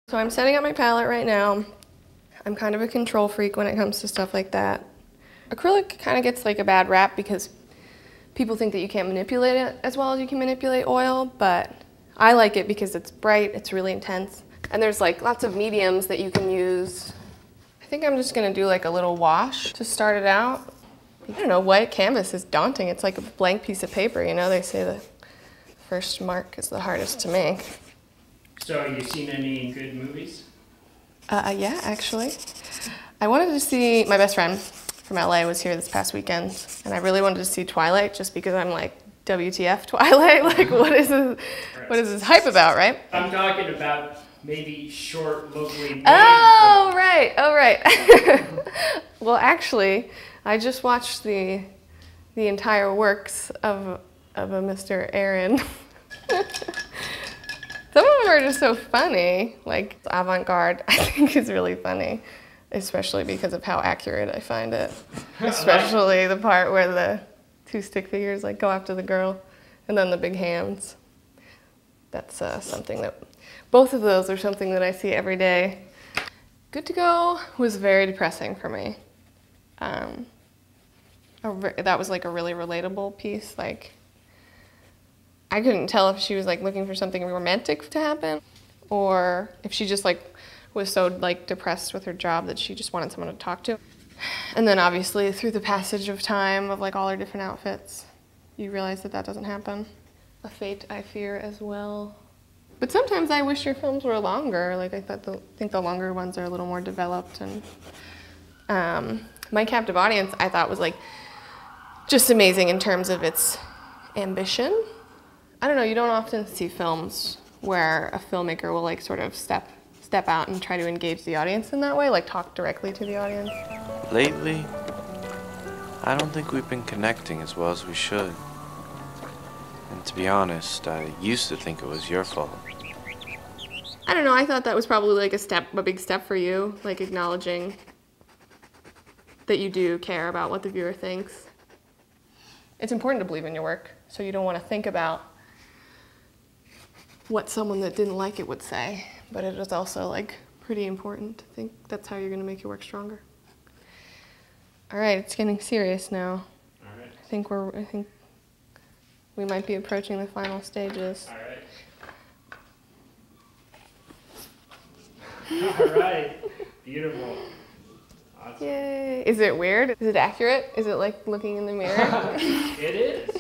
So I'm setting up my palette right now. I'm kind of a control freak when it comes to stuff like that. Acrylic kind of gets like a bad rap because people think that you can't manipulate it as well as you can manipulate oil, but I like it because it's bright, it's really intense. And there's like lots of mediums that you can use. I think I'm just gonna do like a little wash to start it out. I don't know, white canvas is daunting. It's like a blank piece of paper, you know? They say the first mark is the hardest to make. So, you seen any good movies? Yeah, actually. I wanted to see, my best friend from LA was here this past weekend, and I really wanted to see Twilight just because I'm like, WTF Twilight? Like, what is this hype about, right? I'm talking about maybe short, locally made. Oh, right, oh, right. Well, actually, I just watched the entire works of a Mr. Aaron. Some of them are just so funny, like avant-garde I think is really funny, especially because of how accurate I find it. Especially the part where the two stick figures like go after the girl and then the big hands. That's something that, both of those are something that I see every day. Good to Go was very depressing for me. That was like a really relatable piece. Like, I couldn't tell if she was like looking for something romantic to happen or if she just like was so like depressed with her job that she just wanted someone to talk to. And then obviously through the passage of time of like all her different outfits, you realize that that doesn't happen. A fate I fear as well. But sometimes I wish your films were longer. Like I think the longer ones are a little more developed. And My Captive Audience I thought was like just amazing in terms of its ambition. I don't know, you don't often see films where a filmmaker will like sort of step out and try to engage the audience in that way, like talk directly to the audience. Lately, I don't think we've been connecting as well as we should. And to be honest, I used to think it was your fault. I don't know, I thought that was probably like a big step for you, like acknowledging that you do care about what the viewer thinks. It's important to believe in your work, so you don't want to think about what someone that didn't like it would say, but it is also like pretty important to think that's how you're going to make your work stronger. All right, it's getting serious now. All right. I think we might be approaching the final stages. All right. All right. Beautiful. Awesome. Yay! Is it weird? Is it accurate? Is it like looking in the mirror? It is.